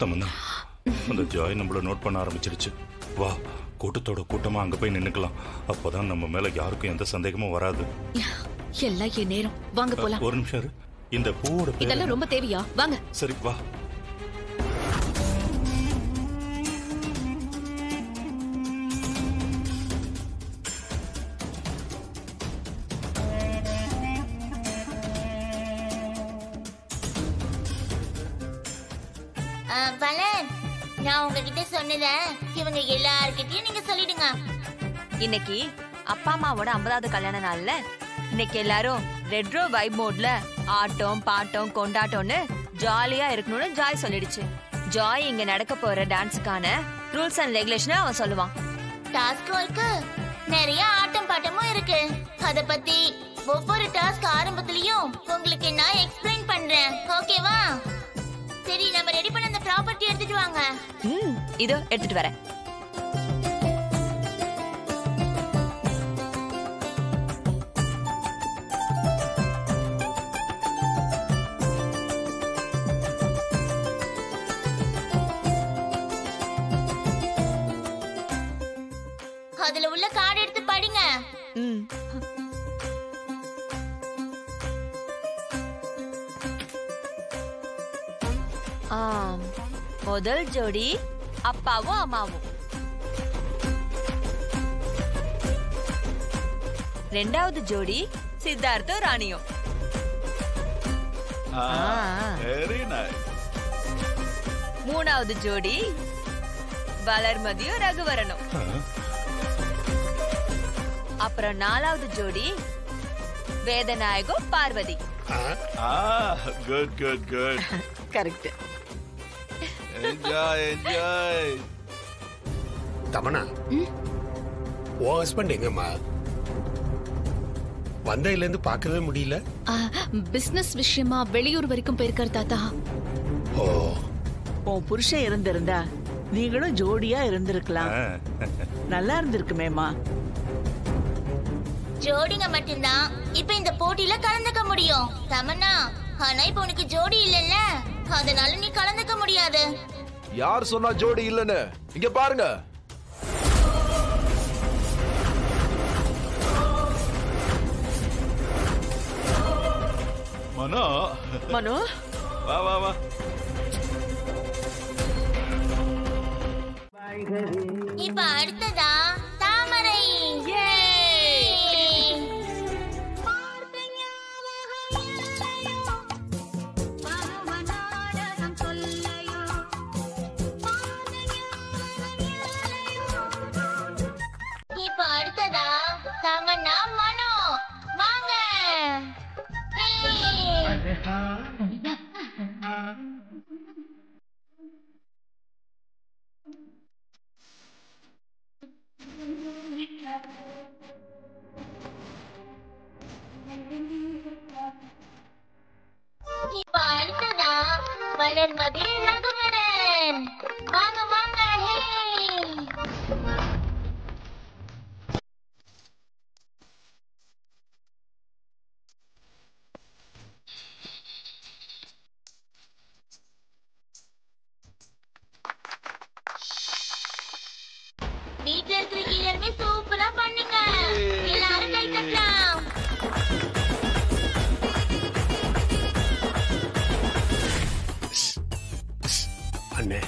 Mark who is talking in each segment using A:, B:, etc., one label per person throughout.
A: தமன்னா, அந்த ஜாய் நம்மள நோட் பண்ண ஆரம்பிச்சிருச்சு. வா, கூட்டத்தோட கூட்டமா அங்க போய் நின்னுக்கலாம். அப்பதான் நம்ம மேல யாருக்கும் எந்த சந்தேகமும் வராது.
B: எல்லாம் என் நேரம். வாங்க போலாம்.
A: ஒரு நிமிஷம் இரு. இந்த பூவோட
B: இதெல்லாம் ரொம்ப தேவையா? வாங்க.
A: சரி வா.
C: பலன், நான் உங்ககிட்ட சொன்னத இவங்க எல்லார்கிட்டயும் நீங்க சொல்லிடுங்க.
D: இன்னைக்கு அப்பா அம்மாவோட 50வது கல்யாண நாள்ல இன்னைக்கு எல்லாரும் ரெட்ரோ வைப் மோட்ல ஆட்டம் பாட்டம் கொண்டாட்டம்னு ஜாலியா இருக்கணும்னு ஜாய் சொல்லிடுச்சு. ஜாய் இங்க நடக்க போற டான்ஸுக்கான ரூல்ஸ் அண்ட் ரெகுலேஷனை அவன் சொல்லுவான்.
C: டாஸ்க் ஒர்க்கு நிறைய ஆட்டம் பாட்டமும் இருக்கு. அத பத்தி ஒவ்வொரு டாஸ்க் ஆரம்பத்திலயும் உங்களுக்கு நான் எக்ஸ்பிளைன் பண்றேன். ஓகேவா? சரி, நம்ம ரெடி பண்ண அந்த ப்ராப்பர்ட்டி எடுத்துட்டு வாங்க.
D: இதோ எடுத்துட்டு வரேன்.
C: அதுல உள்ள கார்டு எடுத்து படிங்க.
D: முதல் ஜோடி அப்பாவும் அம்மாவும், ரெண்டாவது ஜோடி சித்தார்த்தும் ராணியும், மூணாவது ஜோடி வளர்மதியும் ரகுவரனும், அப்புறம் நாலாவது ஜோடி Vedanayagam Parvathi.
E: Good good good.
D: Correct.
E: Enjoy enjoy.
F: Tamanna, உன் ஹஸ்பண்ட் எங்கம்மா? வந்ததுல இருந்து பார்க்கவே முடியல.
B: பிசினஸ் விஷயமா வெளியூர் வரைக்கும் போயிருக்காரு தாத்தா.
F: ஓ,
G: உன் புருஷன் இருந்திருந்தா நீங்களும் ஜோடியா இருந்திருக்கலாம். நல்லா இருந்திருக்குமேமா.
C: ஜோடிங்க மட்டும்தான் இப்ப இந்த போட்டியில கலந்துக்க முடியும் தமன்னா. ஆனா இப்ப உனக்கு ஜோடி இல்லல்ல, அதனால நீ கலந்துக்க முடியாது.
E: யார் சொன்னா ஜோடி இல்லன்னு? இங்க பாருங்க. மனோ,
G: மனோ,
E: வா வா வா.
C: இப்ப அடுத்ததா தாமரை. இப்ப அடுத்ததா தமன்னா மனோ. வாங்க. இப்ப அடுத்ததா வளர்மதி ரகுவரன். வாங்க வாங்க. வீட்டுல இருக்கிற எல்லாருமே சூப்பரா பண்ணுங்க. எல்லாரும் கை தட்டலாம்.
F: அண்ணே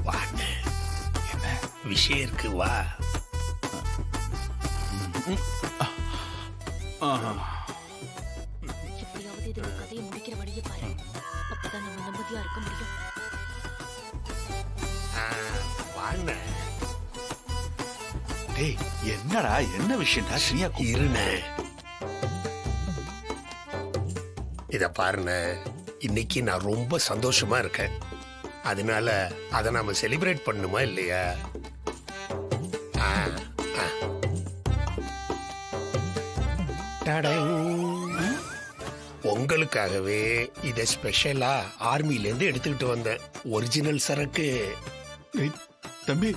F: வா அண்ணே. என்ன விஷயம் இருக்கு? வா.
B: எப்படியாவது இதுல கதையை முடிக்கிற வழியை பாரு. அப்பதான் நம்ம நிம்மதியா இருக்க முடியும்.
F: வாண்ணே.
E: டேய், என்னடா என்ன விஷயம்டா? ஸ்ரீயா
F: இருண்ணே. இத பாருண்ணே, இன்னைக்கு நான் ரொம்ப சந்தோஷமா இருக்கேன். அதனால அதை நாம செலிப்ரேட் பண்ணுமா இல்லையா? உங்களுக்காகவே இத ஸ்பெஷலா ஆர்மில இருந்து எடுத்துக்கிட்டு வந்தேன். ஒரிஜினல் சரக்கு.
E: தம்பி,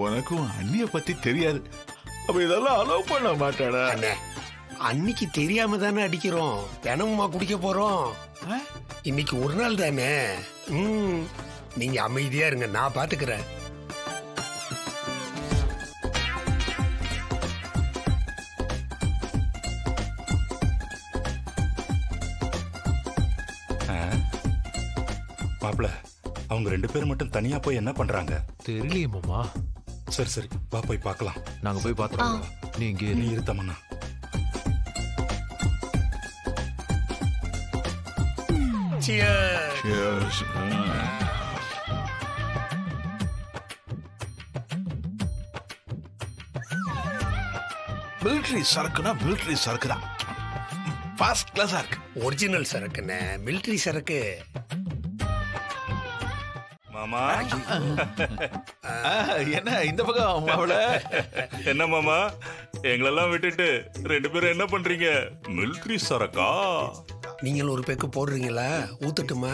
E: உனக்கும் அண்ணிய பத்தி தெரியாது. அப்ப இதெல்லாம் அலோவ் பண்ண மாட்டாடா?
F: அன்னைக்கு தெரியாம தானே அடிக்கிறோம். தினமுமா குடிக்க போறோம். இன்னைக்கு ஒரு நாள் தானே. நீங்க அமைதியா இருங்க, நான் பாத்துக்கிறேன்.
A: மாப்பிள, அவங்க 2 பேரும் மட்டும் தனியா போய் என்ன பண்றாங்க
H: தெரியலையே மாமா.
A: சரி சரி, வா போய் பார்க்கலாம்.
H: நாங்க போய் பாத்துறோம். நீ இங்கே
A: நீ இருத்தமண்ணா.
E: Cheers. மிலிட்டரி சரக்குனா மிலிட்டரி சரக்கு தான். ஃபர்ஸ்ட் கிளாஸா இருக்கு.
F: ஒரிஜினல் சரக்குண்ணே, மிலிட்டரி சரக்கு.
A: மாமா
E: என்ன இந்த பக்கம் மாவள?
A: என்ன மாமா, எங்களெல்லாம் விட்டுட்டு 2 பேரும் என்ன பண்றீங்க? மிலிட்டரி சரக்கா?
F: நீங்கள் ஒரு பேக்கு போடுறீங்களா? ஊத்துட்டுமா?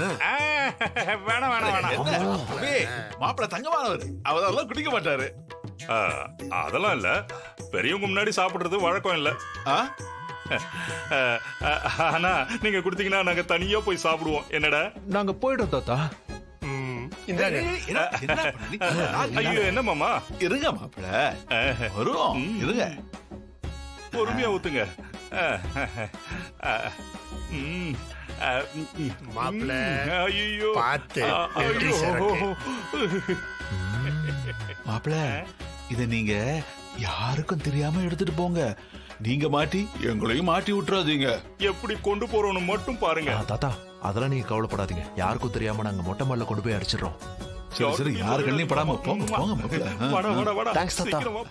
A: வேணாம் வேணாம் வேணாம்.
E: மாப்பிள தங்கமானவர், அவரெல்லாம் குடிக்க மாட்டாரு.
A: அதெல்லாம் இல்ல, பெரியவங்க முன்னாடி சாப்பிடுறது வழக்கம் இல்ல. ஆனா நீங்க குடுத்தீங்கன்னா நாங்க தனியா போய் சாப்பிடுவோம். என்னடா?
H: நாங்க போயிட்டோம் தாத்தா.
A: ஐயோ, என்ன மாமா?
E: இருங்க மாப்பிள, வரும் இருங்க.
A: பொறுமையா ஊத்துங்க.
F: மாப்பிள
A: ஐயோ,
F: பார்த்து. மிலிட்டரி சரக்கு.
E: மாப்பிள, இத நீங்க யாருக்கும் தெரியாம எடுத்துட்டு போங்க. நீங்க மாட்டி எங்களையும் மாட்டி விட்டுறாதீங்க.
A: எப்படி கொண்டு போறோம்னு மட்டும் பாருங்க.
H: தாத்தா, அதெல்லாம் நீங்க கவலைப்படாதீங்க. யாருக்கும் தெரியாம நாங்க மொட்டை மாடல கொண்டு போய் அடிச்சிடறோம்.
E: சரி சரி, யாரு கண்ணையும் படாம போங்க போங்க மாப்பிள.
A: வாடா வாடா வாடா.
H: தேங்க்ஸ் தாத்தா.
A: சீக்கிரம் வா.